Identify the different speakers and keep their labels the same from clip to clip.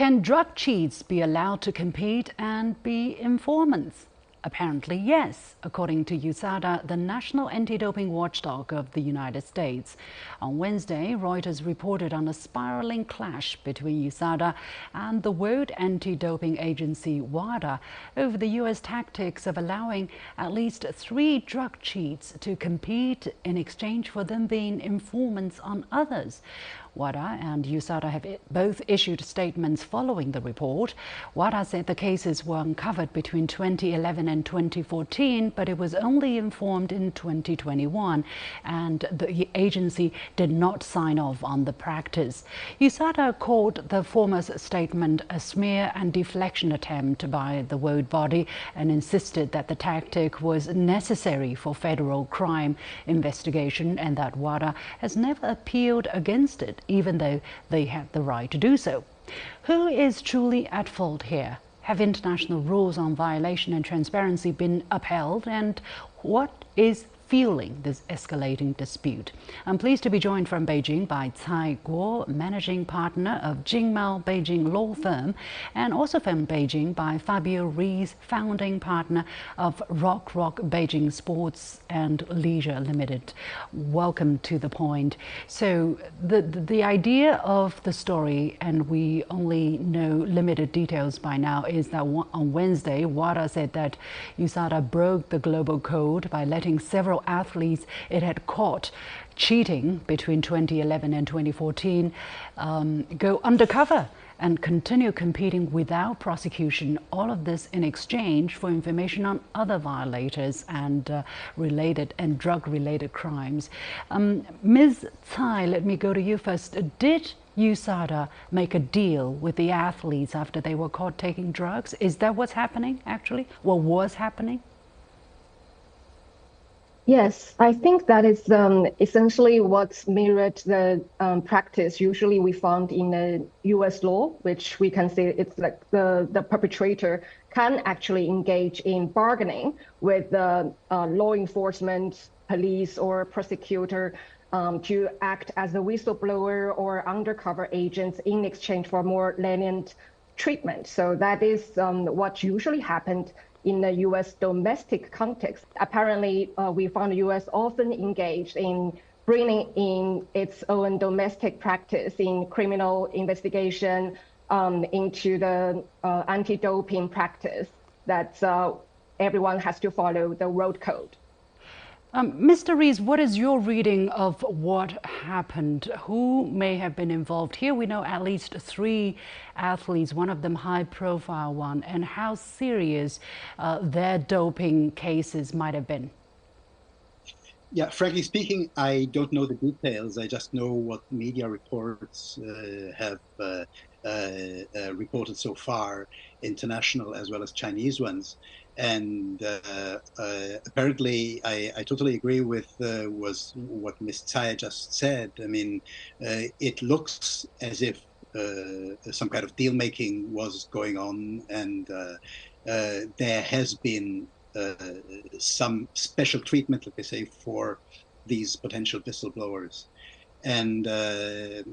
Speaker 1: Can drug cheats be allowed to compete and be informants? Apparently, yes, according to USADA, the national anti-doping watchdog of the United States. On Wednesday, Reuters reported on a spiraling clash between USADA and the World Anti-Doping Agency, WADA, over the U.S. tactics of allowing at least 3 drug cheats to compete in exchange for them being informants on others. WADA and USADA have both issued statements following the report. WADA said the cases were uncovered between 2011 and 2014, but it was only informed in 2021, and the agency did not sign off on the practice. USADA called the former's statement a smear and deflection attempt by the world body and insisted that the tactic was necessary for federal crime investigation and that WADA has never appealed against it, even though they had the right to do so. Who is truly at fault here? Have international rules on violation and transparency been upheld? And what is fueling this escalating dispute? I'm pleased to be joined from Beijing by Cai Guo, managing partner of Jingmao Beijing law firm, and also from Beijing by Fabio Rees, founding partner of Rock Beijing Sports and Leisure Limited. Welcome to The Point. So the idea of the story, and we only know limited details by now, is that on Wednesday, WADA said that USADA broke the global code by letting several athletes it had caught cheating between 2011 and 2014 go undercover and continue competing without prosecution. All of this in exchange for information on other violators and drug-related crimes. Ms. Cai, let me go to you first. Did USADA make a deal with the athletes after they were caught taking drugs? Is that what's happening, actually? What was happening?
Speaker 2: Yes, I think that is essentially what's mirrored the practice usually we found in the US law, which we can say it's like the perpetrator can actually engage in bargaining with the law enforcement, police, or prosecutor to act as a whistleblower or undercover agents in exchange for more lenient treatment. So that is what usually happened in the U.S. domestic context. Apparently, we found the U.S. often engaged in bringing in its own domestic practice in criminal investigation into the anti-doping practice that everyone has to follow the road code.
Speaker 1: Mr. Rees, what is your reading of what happened? Who may have been involved? Here we know at least 3 athletes, one of them high-profile one, and how serious their doping cases might have been.
Speaker 3: Yeah, frankly speaking, I don't know the details. I just know what media reports have reported so far, international as well as Chinese ones. And apparently, I totally agree with what Ms. Cai just said. I mean, it looks as if some kind of deal making was going on, and there has been some special treatment, let me say, for these potential whistleblowers. And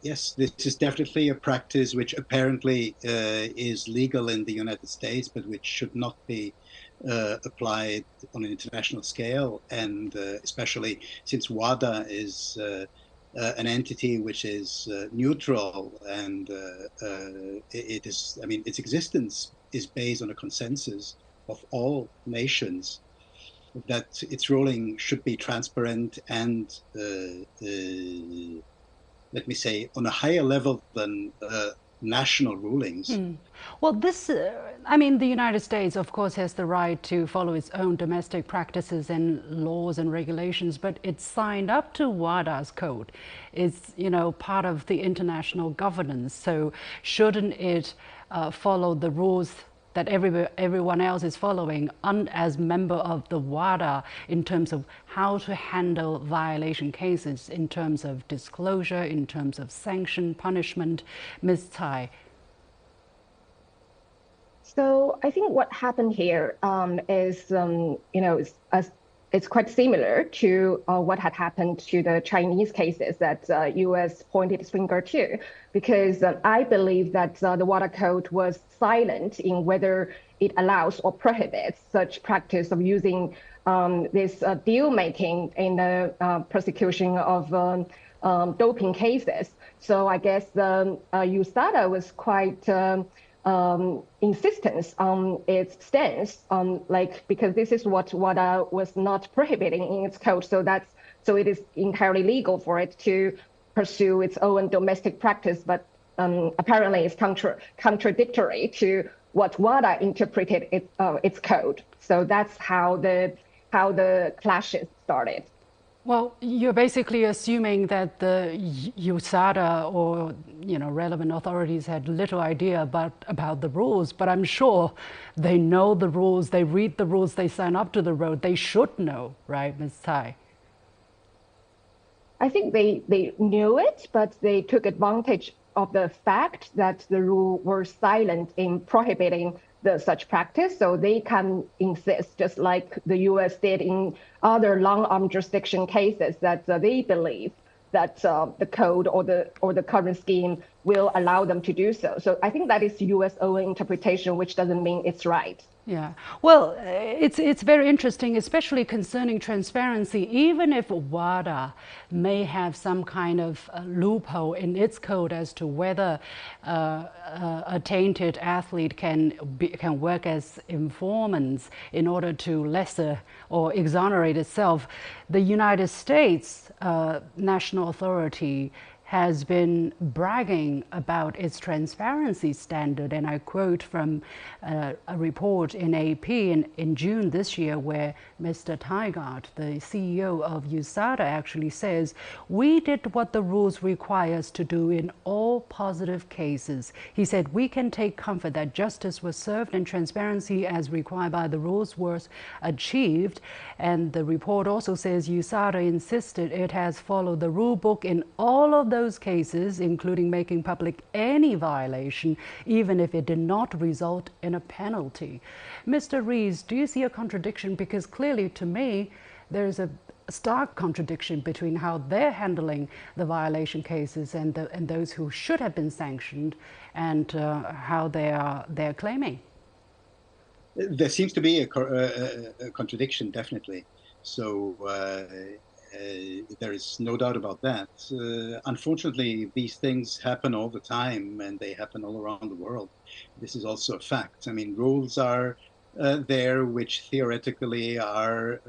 Speaker 3: yes, this is definitely a practice which apparently is legal in the United States, but which should not be applied on an international scale. And especially since WADA is an entity which is neutral, and it is, I mean, its existence is based on a consensus of all nations that its ruling should be transparent and, let me say, on a higher level than national rulings.
Speaker 1: Well, this, I mean, the United States, of course, has the right to follow its own domestic practices and laws and regulations, but it's signed up to WADA's code. It's, you know, part of the international governance. So shouldn't it follow the rules that everyone else is following as member of the WADA in terms of how to handle violation cases, in terms of disclosure, in terms of sanction, punishment? Ms. Cai.
Speaker 2: So I think what happened here is, you know, as it's quite similar to what had happened to the Chinese cases that U.S. pointed its finger to, because I believe that the WADA code was silent in whether it allows or prohibits such practice of using this deal making in the prosecution of doping cases. So I guess the USADA was quite insistence on its stance, because this is what WADA was not prohibiting in its code. So it is entirely legal for it to pursue its own domestic practice, but apparently it's contradictory to what WADA interpreted its code. So that's how the clashes started.
Speaker 1: Well, you're basically assuming that the USADA or relevant authorities had little idea about the rules, but I'm sure they know the rules, they read the rules, they sign up to the road. They should know, right, Ms. Tsai?
Speaker 2: I think they knew it, but they took advantage of the fact that the rule were silent in prohibiting such practice, so they can insist, just like the U.S. did in other long-arm jurisdiction cases, that they believe that the code or the current scheme will allow them to do so. So I think that is U.S. own interpretation, which doesn't mean it's right.
Speaker 1: Yeah, well, it's very interesting, especially concerning transparency. Even if WADA may have some kind of loophole in its code as to whether a tainted athlete can work as informants in order to lesser or exonerate itself, the United States national authority has been bragging about its transparency standard. And I quote from a report in AP in June this year, where Mr. Tygart, the CEO of USADA, actually says, "We did what the rules require us to do in all positive cases." He said, "We can take comfort that justice was served and transparency as required by the rules was achieved." And the report also says USADA insisted it has followed the rule book in all of those cases, including making public any violation, even if it did not result in a penalty. Mr. Rees, do you see a contradiction? Because clearly, to me, there's a stark contradiction between how they're handling the violation cases and those who should have been sanctioned, and how they're claiming.
Speaker 3: There seems to be a contradiction, definitely. So there is no doubt about that. Unfortunately, these things happen all the time, and they happen all around the world. This is also a fact. I mean, rules are there which theoretically are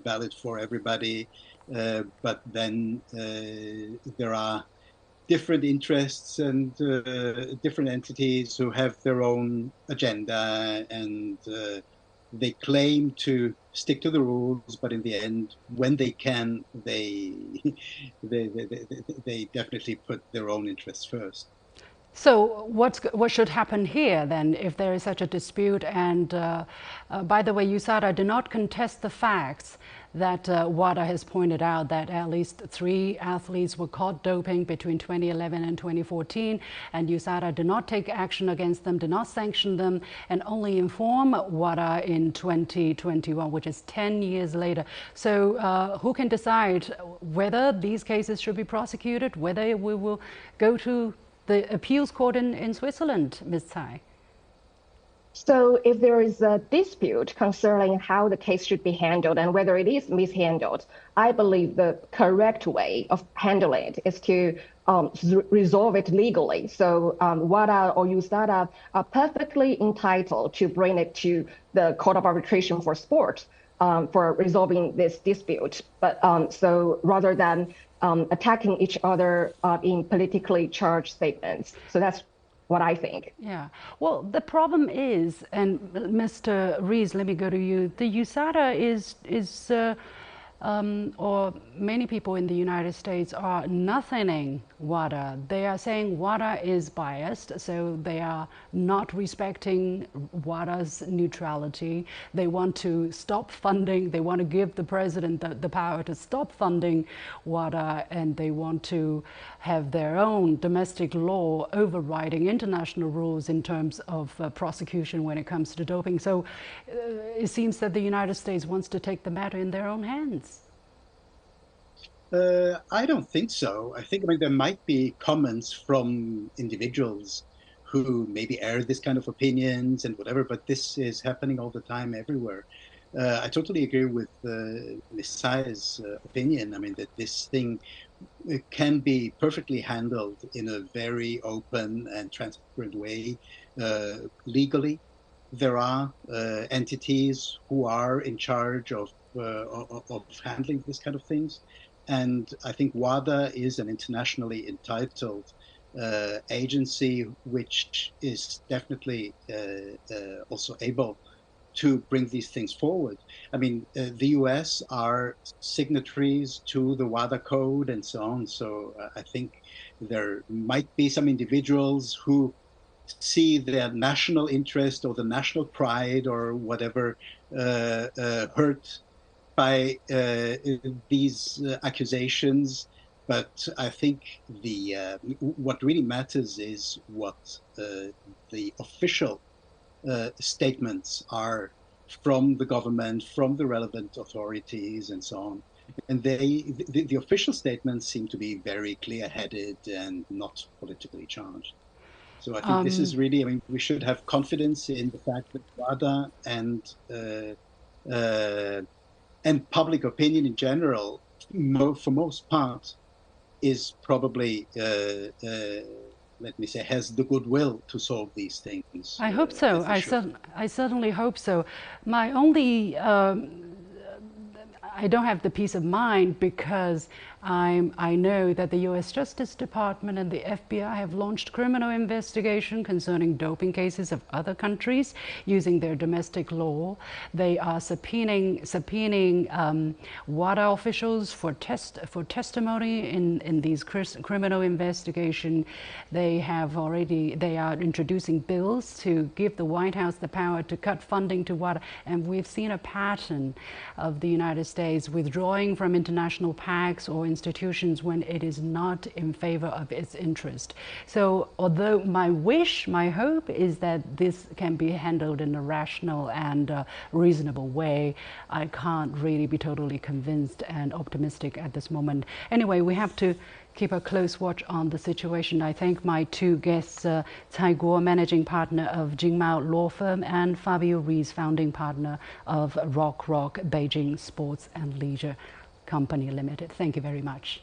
Speaker 3: valid for everybody, but then there are different interests and different entities who have their own agenda, and they claim to stick to the rules, but in the end, when they can, they definitely put their own interests first.
Speaker 1: So what should happen here then, if there is such a dispute? And by the way, USADA did not contest the facts that WADA has pointed out that at least 3 athletes were caught doping between 2011 and 2014, and USADA did not take action against them, did not sanction them, and only inform WADA in 2021, which is 10 years later. So who can decide whether these cases should be prosecuted, whether we will go to the appeals court in Switzerland, Ms. Tsai?
Speaker 2: So if there is a dispute concerning how the case should be handled and whether it is mishandled, I believe the correct way of handling it is to resolve it legally. So WADA or USADA are perfectly entitled to bring it to the Court of Arbitration for Sport for resolving this dispute. But so rather than attacking each other in politically charged statements. So that's what I think.
Speaker 1: Yeah. Well, the problem is, and Mr. Rees, let me go to you. The USADA is or many people in the United States are nothinging WADA. They are saying WADA is biased, so they are not respecting WADA's neutrality. They want to stop funding. They want to give the president the power to stop funding WADA, and they want to have their own domestic law overriding international rules in terms of prosecution when it comes to doping. So it seems that the United States wants to take the matter in their own hands.
Speaker 3: I don't think so. I think, I mean, there might be comments from individuals who maybe air this kind of opinions and whatever, but this is happening all the time everywhere. I totally agree with Ms. Tsai's opinion. I mean, that this thing can be perfectly handled in a very open and transparent way legally. There are entities who are in charge of handling this kind of things. And I think WADA is an internationally entitled agency, which is definitely also able to bring these things forward. I mean, the US are signatories to the WADA code and so on. So I think there might be some individuals who see their national interest or the national pride or whatever hurt by these accusations. But I think what really matters is what the official statements are from the government, from the relevant authorities, and so on. And the official statements seem to be very clear-headed and not politically charged. So I think this is really, I mean, we should have confidence in the fact that WADA and public opinion in general, for most part, is probably, let me say, has the goodwill to solve these things.
Speaker 1: I hope so. I certainly hope so. My only I don't have the peace of mind because I know that the U.S. Justice Department and the FBI have launched criminal investigation concerning doping cases of other countries using their domestic law. They are subpoenaing WADA officials for testimony in these criminal investigation. They are introducing bills to give the White House the power to cut funding to WADA, and we've seen a pattern of the United States withdrawing from international pacts or institutions when it is not in favor of its interest. So although my hope is that this can be handled in a rational and reasonable way, I can't really be totally convinced and optimistic at this moment. Anyway, we have to keep a close watch on the situation. I thank my two guests, Tsai Guo, managing partner of Jingmao Law Firm, and Fabio Rees, founding partner of Rock Beijing Sports and Leisure Company Limited. Thank you very much.